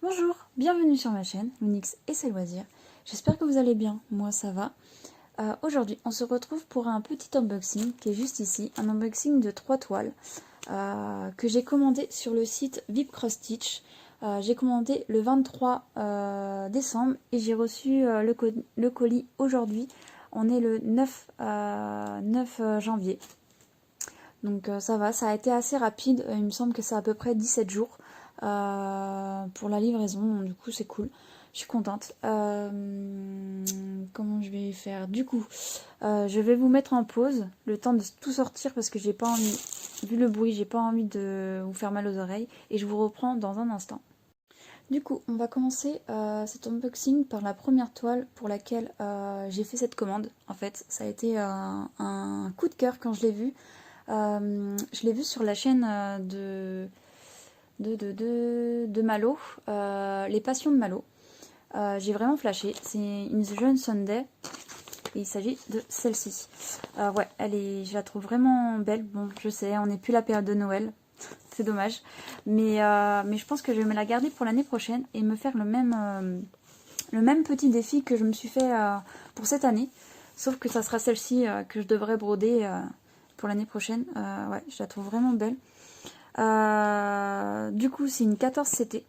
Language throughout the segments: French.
Bonjour, bienvenue sur ma chaîne, Mounix et ses loisirs. J'espère que vous allez bien, moi ça va. Aujourd'hui, on se retrouve pour un petit unboxing qui est juste ici, un unboxing de 3 toiles que j'ai commandé sur le site VIP Cross Stitch. J'ai commandé le 23 décembre et j'ai reçu le colis aujourd'hui. On est le 9 janvier. Donc ça va, ça a été assez rapide, il me semble que c'est à peu près 17 jours pour la livraison, du coup c'est cool, je suis contente. Comment je vais faire? Du coup, je vais vous mettre en pause, le temps de tout sortir parce que j'ai pas envie, vu le bruit, j'ai pas envie de vous faire mal aux oreilles et je vous reprends dans un instant. Du coup, on va commencer cet unboxing par la première toile pour laquelle j'ai fait cette commande. En fait, ça a été un coup de cœur quand je l'ai vu. Je l'ai vu sur la chaîne de Malo, Les Passions de Malo. J'ai vraiment flashé. C'est une jeune Sunday et il s'agit de celle-ci. Ouais, je la trouve vraiment belle. Bon, je sais, on n'est plus la période de Noël. C'est dommage. Mais je pense que je vais me la garder pour l'année prochaine et me faire le même petit défi que je me suis fait pour cette année. Sauf que ça sera celle-ci que je devrais broder pour l'année prochaine. Ouais, je la trouve vraiment belle. Du coup, c'est une 14 CT.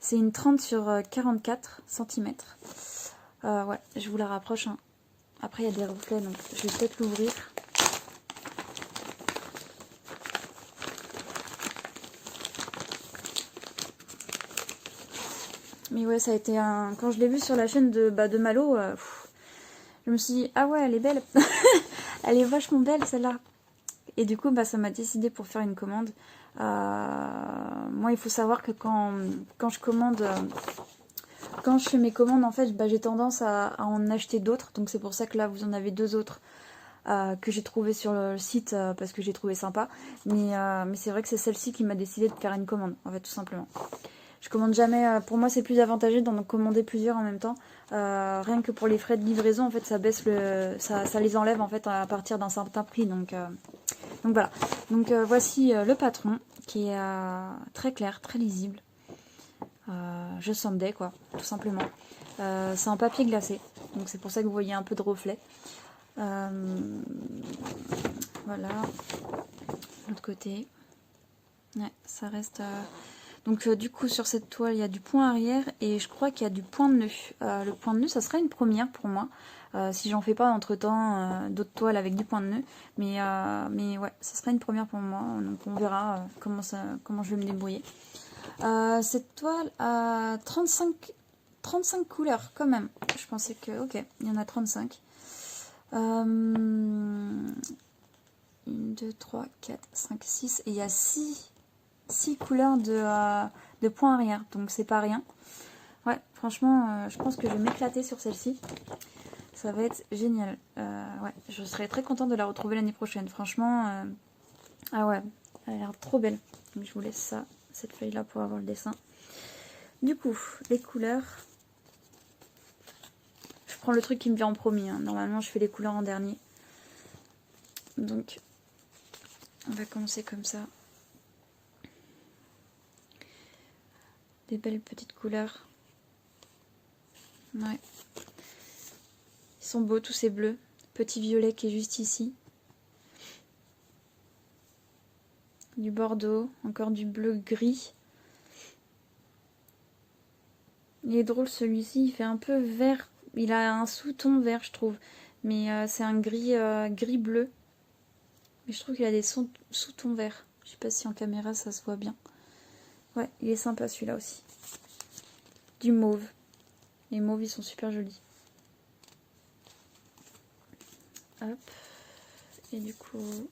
C'est une 30 sur 44 cm. Ouais, je vous la rapproche. Hein. Après, il y a des reflets, donc je vais peut-être l'ouvrir. Mais ouais, ça a été un... Quand je l'ai vue sur la chaîne de Malo, je me suis dit, ah ouais, elle est belle. Elle est vachement belle, celle-là. Et du coup, ça m'a décidé pour faire une commande. Moi, il faut savoir que quand je commande... quand je fais mes commandes, en fait, j'ai tendance à en acheter d'autres. Donc c'est pour ça que là, vous en avez deux autres que j'ai trouvé sur le site parce que j'ai trouvé sympa. Mais c'est vrai que c'est celle-ci qui m'a décidé de faire une commande, en fait, tout simplement. Je commande jamais, pour moi c'est plus avantageux d'en commander plusieurs en même temps. Rien que pour les frais de livraison, en fait ça baisse ça les enlève en fait à partir d'un certain prix. Donc voilà. Donc voici le patron qui est très clair, très lisible. Je Sunday quoi, tout simplement. C'est en papier glacé, donc c'est pour ça que vous voyez un peu de reflet. Voilà. L'autre côté. Ouais, ça reste... Donc du coup sur cette toile il y a du point arrière et je crois qu'il y a du point de nœud. Le point de nœud ça serait une première pour moi. Si j'en fais pas entre temps d'autres toiles avec du point de nœud. Mais ouais, ça serait une première pour moi. Donc on verra comment je vais me débrouiller. Cette toile a 35 couleurs quand même. Je pensais que ok, il y en a 35. 1, 2, 3, 4, 5, 6 et il y a 6 couleurs de points arrière, donc c'est pas rien. Ouais, franchement, je pense que je vais m'éclater sur celle-ci. Ça va être génial. Ouais, je serais très contente de la retrouver l'année prochaine. Franchement, ah ouais, elle a l'air trop belle. Donc je vous laisse ça, cette feuille-là pour avoir le dessin. Du coup, les couleurs. Je prends le truc qui me vient en premier. Hein. Normalement, je fais les couleurs en dernier. Donc, on va commencer comme ça. Des belles petites couleurs. Ouais. Ils sont beaux tous ces bleus. Petit violet qui est juste ici. Du bordeaux. Encore du bleu gris. Il est drôle celui-ci. Il fait un peu vert. Il a un sous-ton vert je trouve. Mais c'est un gris bleu. Mais je trouve qu'il a des sous-tons verts. Je sais pas si en caméra ça se voit bien. Ouais, il est sympa celui-là aussi. Du mauve. Les mauves ils sont super jolis. Hop. Et du coup...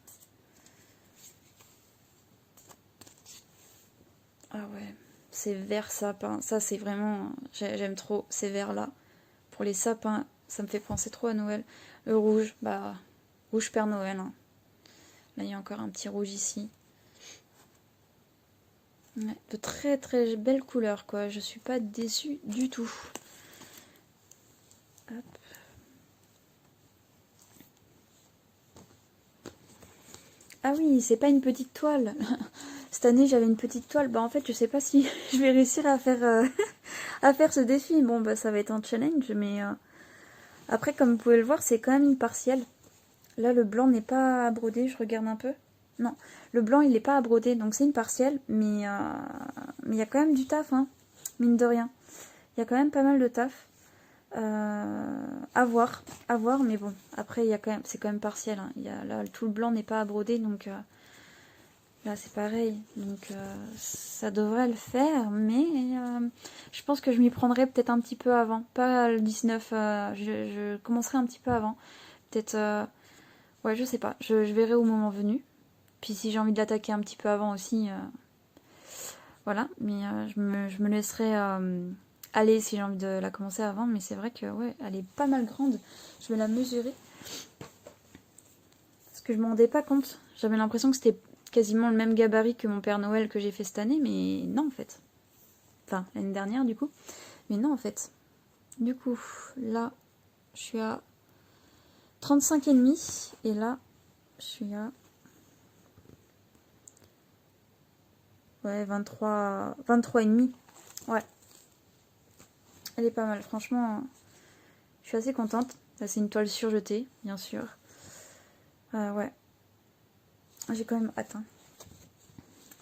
Ah ouais, ces verts sapins. Ça c'est vraiment... J'aime trop ces verts là. Pour les sapins, ça me fait penser trop à Noël. Le rouge, rouge Père Noël. Hein. Là il y a encore un petit rouge ici. Ouais, de très très belles couleurs quoi. Je suis pas déçue du tout. Hop. Ah oui, c'est pas une petite toile. cette année j'avais une petite toile. Bah en fait je sais pas si je vais réussir à faire, à faire ce défi. Bon bah ça va être un challenge, mais après comme vous pouvez le voir c'est quand même une partielle. Là le blanc n'est pas brodé, je regarde un peu. Non, le blanc il n'est pas à broder, donc c'est une partielle, mais il y a quand même du taf, hein, mine de rien. Il y a quand même pas mal de taf. À voir, mais bon, après il y a quand même, c'est quand même partiel. Hein. Là tout le blanc n'est pas à broder, donc là c'est pareil. Donc ça devrait le faire, mais je pense que je m'y prendrai peut-être un petit peu avant. Pas le 19, je commencerai un petit peu avant. Peut-être, ouais, je sais pas, je verrai au moment venu. Puis si j'ai envie de l'attaquer un petit peu avant aussi, voilà. Mais je me laisserai aller si j'ai envie de la commencer avant. Mais c'est vrai que ouais, elle est pas mal grande. Je vais la mesurer. Parce que je m'en rendais pas compte. J'avais l'impression que c'était quasiment le même gabarit que mon Père Noël que j'ai fait cette année. Mais non en fait. Enfin, l'année dernière du coup. Mais non en fait. Du coup, là, je suis à 35,5. Et là, je suis à... Ouais, 23,5. Ouais. Elle est pas mal, franchement. Je suis assez contente. Là, c'est une toile surjetée, bien sûr. Ouais. J'ai quand même hâte. Hein.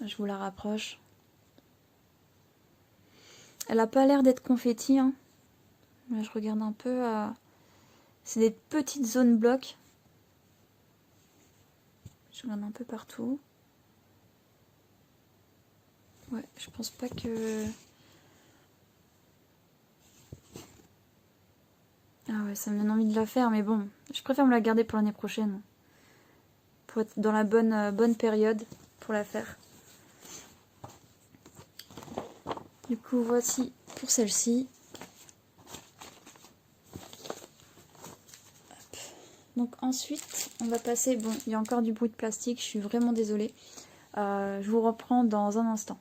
Je vous la rapproche. Elle a pas l'air d'être confetti. Hein. Là, je regarde un peu. C'est des petites zones blocs. Je regarde un peu partout. Ouais, je pense pas que... Ah ouais, ça me donne envie de la faire, mais bon, je préfère me la garder pour l'année prochaine. Pour être dans la bonne période pour la faire. Du coup, voici pour celle-ci. Donc ensuite, on va passer... Bon, il y a encore du bruit de plastique, je suis vraiment désolée. Je vous reprends dans un instant.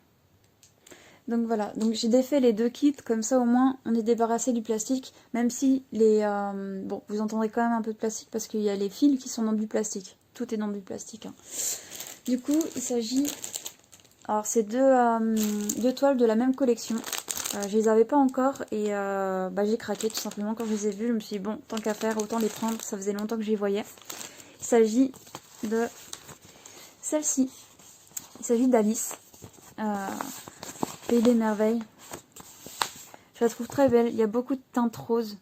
Donc voilà, donc j'ai défait les deux kits, comme ça au moins on est débarrassé du plastique, même si les... bon, vous entendrez quand même un peu de plastique parce qu'il y a les fils qui sont dans du plastique. Tout est dans du plastique. Hein. Du coup, il s'agit... Alors c'est deux toiles de la même collection. Je les avais pas encore et bah, j'ai craqué tout simplement quand je les ai vues. Je me suis dit bon, tant qu'à faire, autant les prendre, ça faisait longtemps que je les voyais. Il s'agit de celle-ci. Il s'agit d'Alice. Pays des merveilles. Je la trouve très belle. Il y a beaucoup de teintes roses.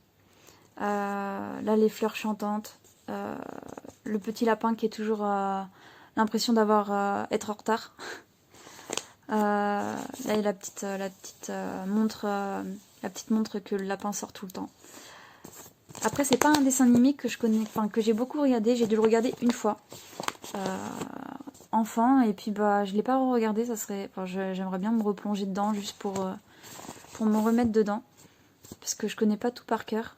Là, les fleurs chantantes. Le petit lapin qui est toujours l'impression d'avoir être en retard. Là, il y a la petite montre que le lapin sort tout le temps. Après, c'est pas un dessin animé que je connais, enfin que j'ai beaucoup regardé. J'ai dû le regarder une fois. Enfant, et puis bah je l'ai pas regardé, ça serait, enfin, j'aimerais bien me replonger dedans juste pour me remettre dedans parce que je connais pas tout par cœur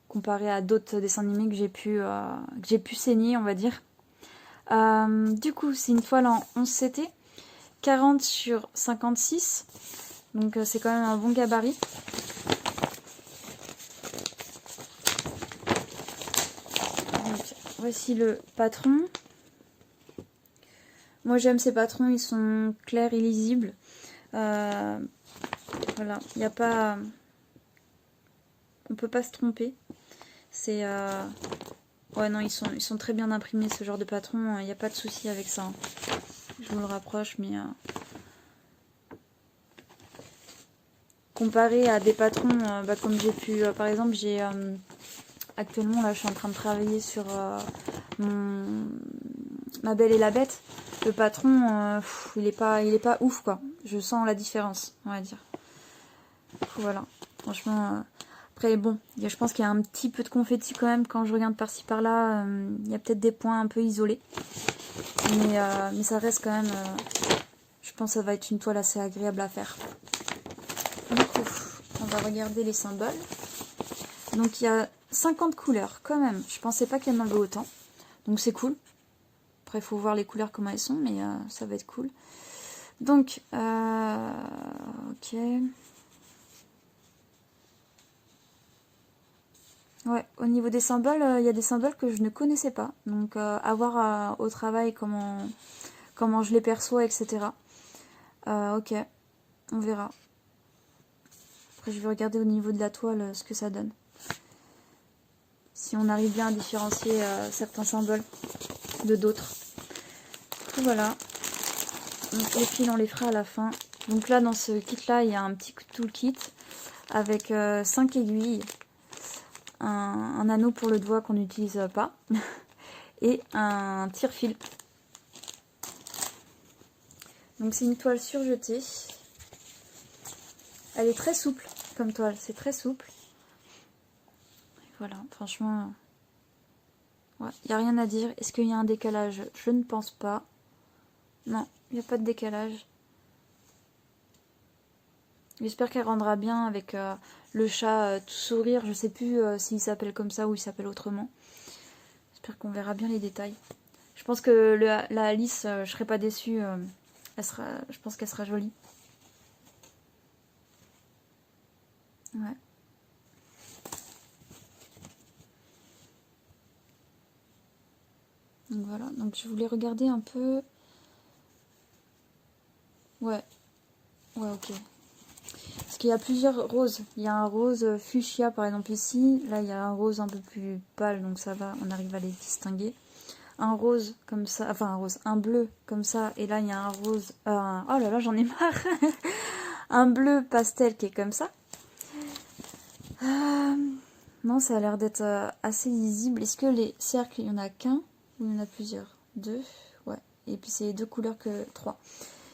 comparé à d'autres dessins animés que j'ai pu saigner, on va dire. Du coup c'est une toile en 11 CT 40 sur 56, donc c'est quand même un bon gabarit. Donc, voici le patron. Moi j'aime ces patrons, ils sont clairs et lisibles. Voilà, il n'y a pas... On peut pas se tromper. C'est... Ouais non, ils sont très bien imprimés ce genre de patron, il n'y a pas de souci avec ça. Hein. Je vous le rapproche, mais... Comparé à des patrons, bah, comme j'ai pu... par exemple, j'ai... actuellement, là, je suis en train de travailler sur Ma Belle et la Bête. Le patron, il est pas ouf, quoi. Je sens la différence, on va dire. Voilà. Franchement, après, bon, je pense qu'il y a un petit peu de confetti quand même. Quand je regarde par-ci, par-là, il y a peut-être des points un peu isolés. Mais ça reste quand même... je pense que ça va être une toile assez agréable à faire. Du coup, on va regarder les symboles. Donc, il y a 50 couleurs, quand même. Je pensais pas qu'il y en avait autant. Donc, c'est cool. Après, il faut voir les couleurs comment elles sont, mais ça va être cool. Donc, ok. Ouais, au niveau des symboles, il y a des symboles que je ne connaissais pas. Donc, à voir au travail comment je les perçois, etc. Ok, on verra. Après, je vais regarder au niveau de la toile ce que ça donne. Si on arrive bien à différencier certains symboles de d'autres. Voilà. Donc les fils, on les fera à la fin. Donc là, dans ce kit-là, il y a un petit toolkit avec 5 aiguilles, un anneau pour le doigt qu'on n'utilise pas et un tire-fil. Donc c'est une toile surjetée. Elle est très souple comme toile, c'est très souple. Et voilà, franchement, il n'y a rien à dire. Est-ce qu'il y a un décalage? Je ne pense pas. Non, il n'y a pas de décalage. J'espère qu'elle rendra bien avec le chat tout sourire. Je sais plus s'il s'appelle comme ça ou il s'appelle autrement. J'espère qu'on verra bien les détails. Je pense que la Alice, je serai pas déçue. Je pense qu'elle sera jolie. Ouais. Donc voilà, donc je voulais regarder un peu. Ouais, ok. Parce qu'il y a plusieurs roses. Il y a un rose fuchsia par exemple ici. Là, il y a un rose un peu plus pâle, donc ça va, on arrive à les distinguer. Un rose comme ça, enfin un bleu comme ça. Et là, il y a un rose. Oh là là, j'en ai marre. Un bleu pastel qui est comme ça. Non, ça a l'air d'être assez lisible. Est-ce que les cercles, il y en a qu'un ou il y en a plusieurs? Deux, ouais. Et puis c'est les deux couleurs que... Trois.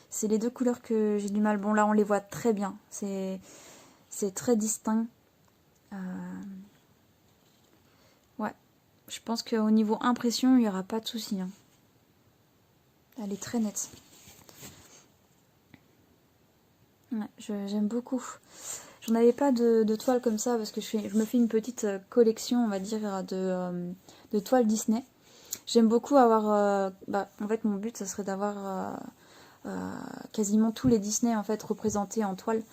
C'est les deux couleurs que j'ai du mal. Bon, là, on les voit très bien. C'est très distinct. Ouais. Je pense qu'au niveau impression, il n'y aura pas de souci. Hein. Elle est très nette. Ouais, j'aime beaucoup. J'en avais pas de toiles comme ça parce que je me fais une petite collection, on va dire, de toiles Disney. J'aime beaucoup avoir... en fait, mon but, ça serait d'avoir quasiment tous les Disney en fait représentés en toile.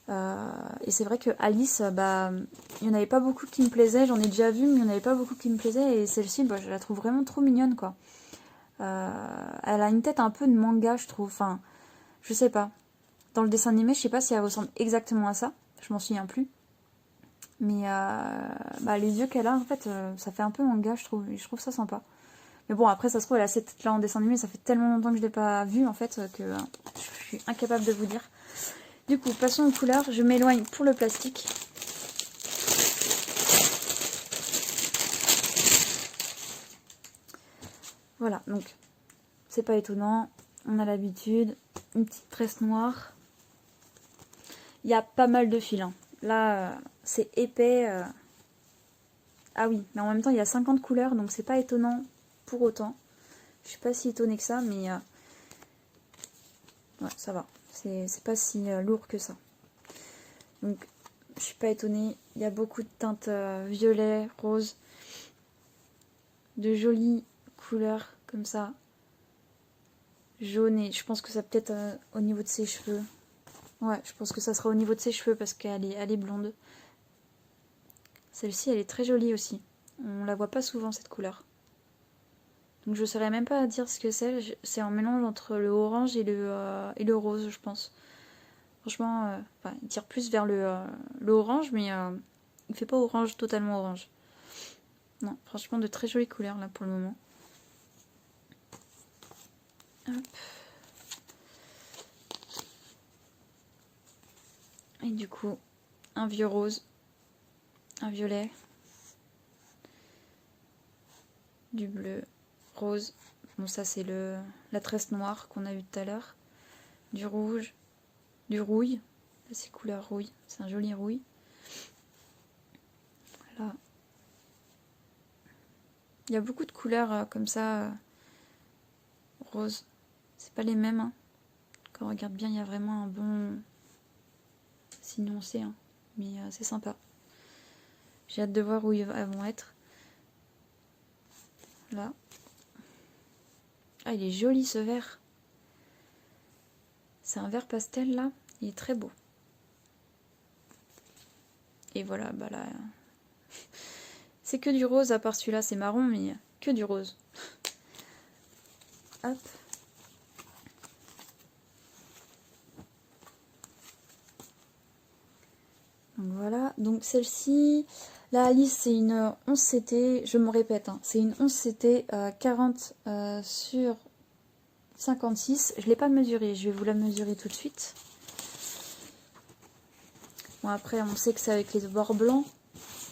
Et c'est vrai que Alice, il n'y en avait pas beaucoup qui me plaisaient. J'en ai déjà vu, mais il n'y en avait pas beaucoup qui me plaisaient. Et celle-ci, je la trouve vraiment trop mignonne, quoi. Elle a une tête un peu de manga, je trouve. Enfin, je sais pas. Dans le dessin animé, je sais pas si elle ressemble exactement à ça. Je m'en souviens plus. Mais les yeux qu'elle a, en fait, ça fait un peu manga, je trouve. Et je trouve ça sympa. Mais bon, après, ça se trouve, elle a cette tête-là en dessin animé. Ça fait tellement longtemps que je ne l'ai pas vue, en fait, que je suis incapable de vous dire. Du coup, passons aux couleurs. Je m'éloigne pour le plastique. Voilà, donc, c'est pas étonnant. On a l'habitude. Une petite tresse noire. Il y a pas mal de fils. Hein. Là, c'est épais. Ah oui, mais en même temps, il y a 50 couleurs, donc c'est pas étonnant pour autant. Je suis pas si étonnée que ça, mais ouais, ça va. C'est pas si lourd que ça. Donc, je suis pas étonnée. Il y a beaucoup de teintes violet, rose, de jolies couleurs comme ça. Jaune et je pense que ça peut-être au niveau de ses cheveux. Ouais, je pense que ça sera au niveau de ses cheveux parce elle est blonde. Celle-ci, elle est très jolie aussi. On la voit pas souvent cette couleur. Donc je saurais même pas dire ce que c'est. C'est un mélange entre le orange et le rose, je pense. Franchement, il tire plus vers le orange, mais il fait pas orange, totalement orange. Non, franchement, de très jolies couleurs là pour le moment. Hop. Et du coup, un vieux rose, un violet, du bleu, rose. Bon, ça c'est la tresse noire qu'on a vu tout à l'heure. Du rouge, du rouille. C'est couleur rouille, c'est un joli rouille. Voilà. Il y a beaucoup de couleurs comme ça, rose. C'est pas les mêmes. Hein. Quand on regarde bien, il y a vraiment un bon... Sinon, c'est hein. Mais c'est sympa. J'ai hâte de voir où elles vont être. Là. Ah, il est joli ce vert. C'est un vert pastel là. Il est très beau. Et voilà, là... c'est que du rose, à part celui-là, c'est marron, mais que du rose. Hop. Donc voilà, donc celle-ci, la Alice c'est une 11 CT, je me répète, hein, c'est une 11 CT 40 sur 56. Je ne l'ai pas mesurée, je vais vous la mesurer tout de suite. Bon après on sait que c'est avec les bords blancs,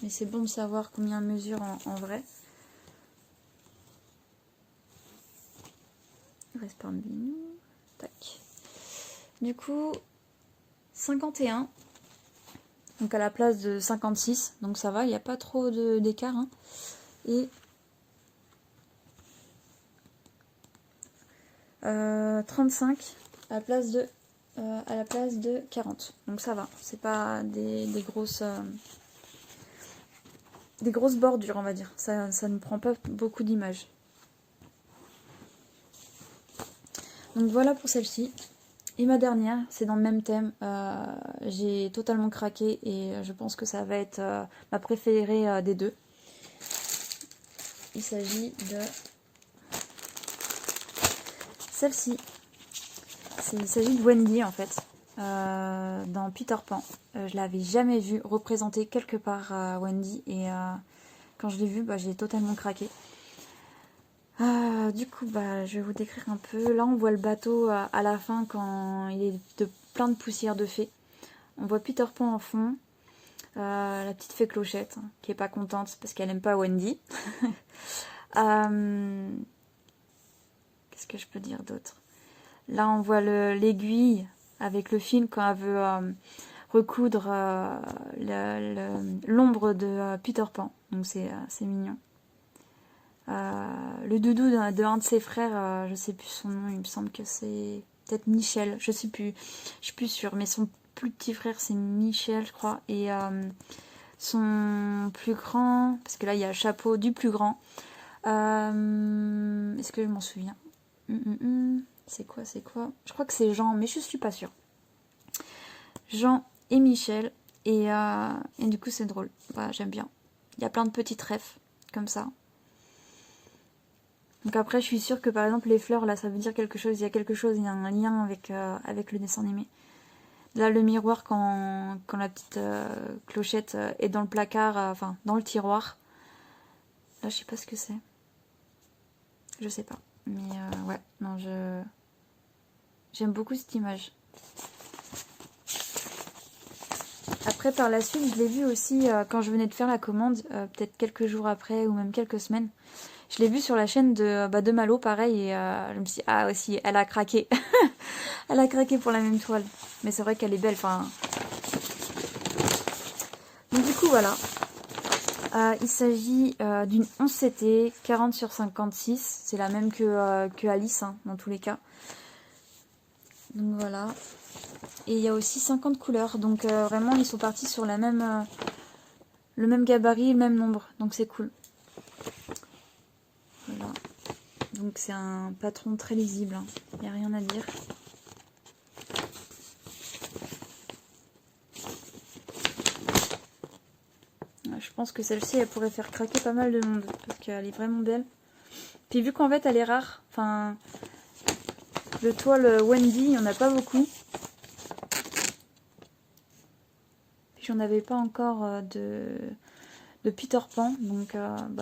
mais c'est bon de savoir combien elle mesure en vrai. Reste parmi nous. Tac. Du coup, 51. Donc à la place de 56. Donc ça va, il n'y a pas trop d'écart. Hein. Et 35 à la place de 40. Donc ça va. C'est pas des grosses bordures, on va dire. Ça ne prend pas beaucoup d'images. Donc voilà pour celle-ci. Et ma dernière, c'est dans le même thème. J'ai totalement craqué et je pense que ça va être ma préférée des deux. Il s'agit de celle-ci. Il s'agit de Wendy en fait, dans Peter Pan. Je l'avais jamais vue représentée quelque part Wendy et quand je l'ai vue, j'ai totalement craqué. Du coup, je vais vous décrire un peu. Là, on voit le bateau à la fin quand il est plein de poussière de fée. On voit Peter Pan en fond. La petite fée Clochette, hein, qui est pas contente parce qu'elle aime pas Wendy. Qu'est-ce que je peux dire d'autre? Là, on voit l'aiguille avec le fil quand elle veut recoudre l'ombre de Peter Pan. Donc c'est mignon. Le doudou d'un de ses frères, je sais plus son nom, il me semble que c'est peut-être Michel, je sais plus, je suis plus sûre, mais son plus petit frère c'est Michel, je crois, et son plus grand, parce que là il y a le chapeau du plus grand. Est-ce que je m'en souviens? C'est quoi? Je crois que c'est Jean, mais je suis pas sûre. Jean et Michel, et du coup c'est drôle, j'aime bien. Il y a plein de petites refs comme ça. Donc après, je suis sûre que par exemple les fleurs, là, ça veut dire quelque chose. Il y a quelque chose, il y a un lien avec le dessin animé. Là, le miroir, quand la petite clochette est dans le placard, enfin, dans le tiroir. Là, je sais pas ce que c'est. Je sais pas. Mais ouais, non, j'aime beaucoup cette image. Après, par la suite, je l'ai vu aussi quand je venais de faire la commande, peut-être quelques jours après ou même quelques semaines. Je l'ai vu sur la chaîne de Malo, pareil, et je me suis dit, ah aussi, elle a craqué. Elle a craqué pour la même toile. Mais c'est vrai qu'elle est belle, enfin... Donc du coup, voilà. Il s'agit d'une 11 CT, 40 sur 56. C'est la même que Alice, hein, dans tous les cas. Donc voilà. Et il y a aussi 50 couleurs. Donc vraiment, ils sont partis sur le même gabarit, le même nombre. Donc c'est cool. Voilà. Donc c'est un patron très lisible, hein. Il n'y a rien à dire. Je pense que celle-ci, elle pourrait faire craquer pas mal de monde, parce qu'elle est vraiment belle. Puis vu qu'en fait elle est rare, enfin, le toile Wendy, il n'y en a pas beaucoup. Puis j'en avais pas encore de Peter Pan, donc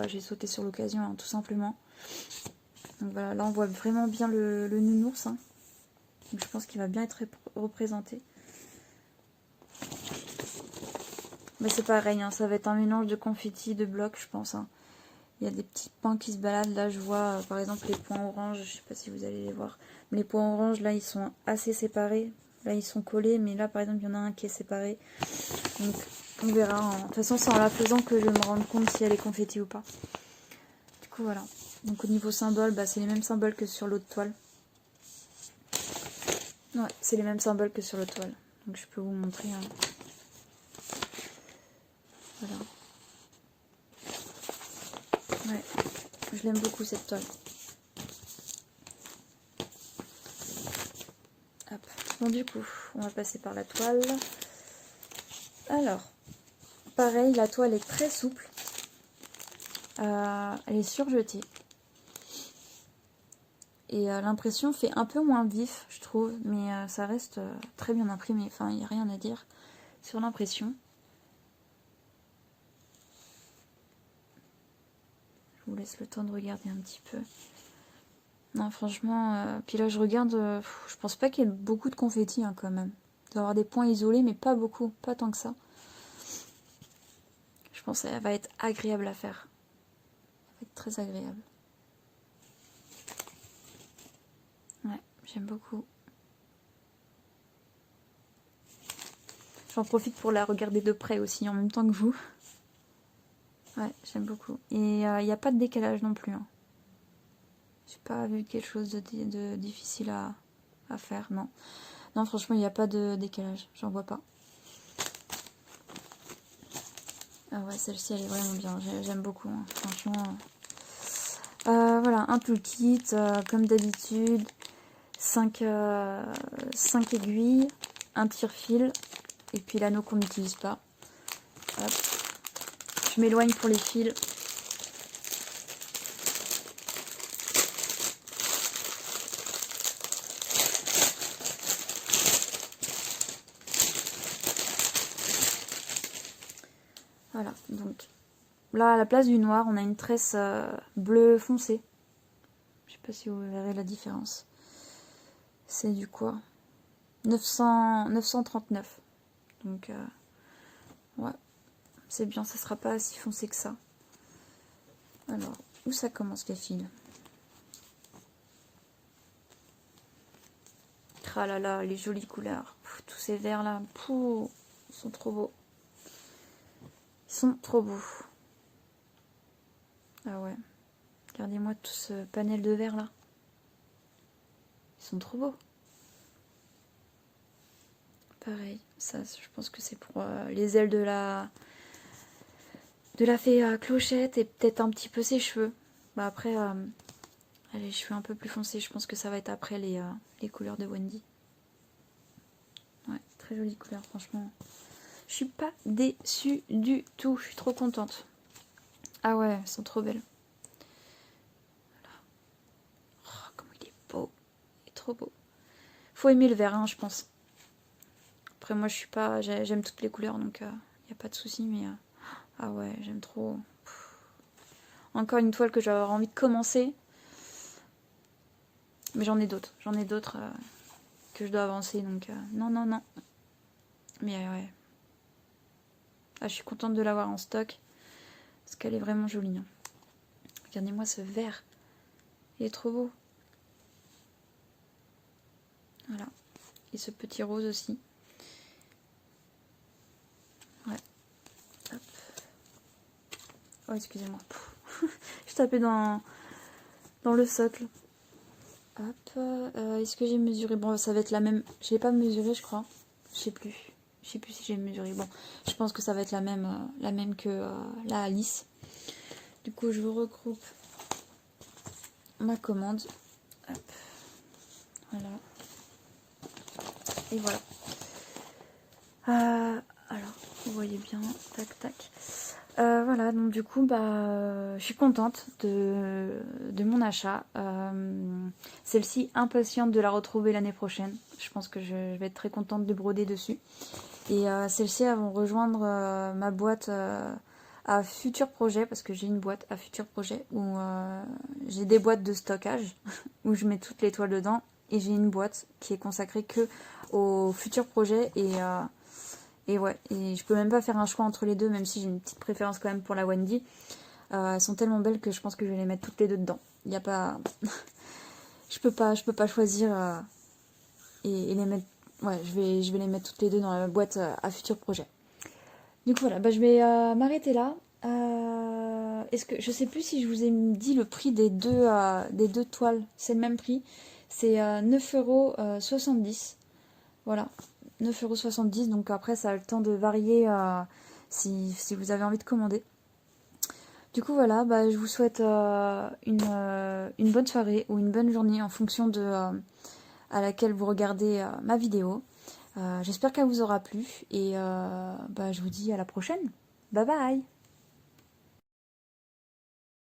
j'ai sauté sur l'occasion, hein, tout simplement. Donc voilà, là on voit vraiment bien le nounours, hein. Donc je pense qu'il va bien être représenté. Mais c'est pareil, hein, ça va être un mélange de confettis, de blocs, je pense. Hein. Il y a des petits points qui se baladent. Là, je vois par exemple les points oranges. Je sais pas si vous allez les voir. Mais les points oranges, là, ils sont assez séparés. Là, ils sont collés. Mais là, par exemple, il y en a un qui est séparé. Donc, on verra. Hein. De toute façon, c'est en la faisant que je vais me rendre compte si elle est confetti ou pas. Du coup, voilà. Donc, au niveau symbole, c'est les mêmes symboles que sur l'autre toile. Ouais, c'est les mêmes symboles que sur l'autre toile. Donc, je peux vous montrer. Hein. Voilà. Ouais, je l'aime beaucoup cette toile. Hop. Bon, du coup, on va passer par la toile. Alors, pareil, la toile est très souple. Elle est surjetée. Et l'impression fait un peu moins vif, je trouve. Mais ça reste très bien imprimé. Enfin, il n'y a rien à dire sur l'impression. Je vous laisse le temps de regarder un petit peu. Non, franchement, puis là je regarde, je pense pas qu'il y ait beaucoup de confettis hein, quand même. Il doit y avoir des points isolés, mais pas beaucoup, pas tant que ça. Je pense qu'elle va être agréable à faire. Ça va être très agréable. Ouais, j'aime beaucoup. J'en profite pour la regarder de près aussi, en même temps que vous. Ouais, j'aime beaucoup. Et il n'y a pas de décalage non plus. Hein. J'ai pas vu quelque chose de difficile à faire, non. Non, franchement, il n'y a pas de décalage. J'en vois pas. Ah ouais, celle-ci, elle est vraiment bien. J'aime beaucoup, hein. Franchement. Voilà, un toolkit, comme d'habitude. 5 aiguilles, un tire-fil, et puis l'anneau qu'on n'utilise pas. Hop. Je m'éloigne pour les fils. Voilà, donc là à la place du noir, on a une tresse bleu foncé. Je sais pas si vous verrez la différence. C'est du quoi 939. Donc ouais, c'est bien, ça sera pas si foncé que ça. Alors, où ça commence les fils? Ah là là, les jolies couleurs. Tous ces verts là, ils sont trop beaux. Ils sont trop beaux. Ah ouais. Regardez-moi tout ce panel de verre là. Ils sont trop beaux. Pareil, ça je pense que c'est pour les ailes de la fée Clochette et peut-être un petit peu ses cheveux. Bah après, les cheveux un peu plus foncés, je pense que ça va être après les couleurs de Wendy. Ouais, très jolie couleur, franchement. Je suis pas déçue du tout, je suis trop contente. Ah ouais, elles sont trop belles. Voilà. Oh, comment il est beau. Il est trop beau. Faut aimer le vert, hein, je pense. Après, moi, je suis pas... J'aime toutes les couleurs, donc il n'y a pas de souci, mais... ah ouais, j'aime trop. Encore une toile que j'avais envie de commencer. Mais j'en ai d'autres. J'en ai d'autres que je dois avancer, donc... non, non, non. Mais ouais. Ah, je suis contente de l'avoir en stock. Parce qu'elle est vraiment jolie. Hein. Regardez-moi ce vert. Il est trop beau. Voilà. Et ce petit rose aussi. Ouais. Hop. Oh, excusez-moi. Je tapais dans le socle. Hop. Est-ce que j'ai mesuré? Bon, ça va être la même. Je l'ai pas mesuré, je crois. Je sais plus. Je sais plus si j'ai mesuré. Bon, je pense que ça va être la même que la Alice. Du coup, je vous regroupe ma commande. Hop. Voilà. Et voilà. Alors, vous voyez bien. Tac, tac. Voilà, donc du coup, je suis contente de mon achat. Celle-ci, impatiente de la retrouver l'année prochaine. Je pense que je vais être très contente de broder dessus. Et celles-ci, elles vont rejoindre ma boîte à futurs projets, parce que j'ai une boîte à futurs projets où j'ai des boîtes de stockage, où je mets toutes les toiles dedans. Et j'ai une boîte qui est consacrée que aux futurs projets et ouais, et je peux même pas faire un choix entre les deux, même si j'ai une petite préférence quand même pour la Wendy. Elles sont tellement belles que je pense que je vais les mettre toutes les deux dedans. Il y a pas... je peux pas choisir et les mettre... Ouais, je vais les mettre toutes les deux dans la boîte à futurs projets. Du coup, voilà, je vais m'arrêter là. Est-ce que... Je sais plus si je vous ai dit le prix des deux toiles. C'est le même prix. C'est 9,70 €. Voilà. 9,70 €, donc après ça a le temps de varier si vous avez envie de commander. Du coup voilà, je vous souhaite une bonne soirée ou une bonne journée en fonction de à laquelle vous regardez ma vidéo. J'espère qu'elle vous aura plu et je vous dis à la prochaine. Bye bye.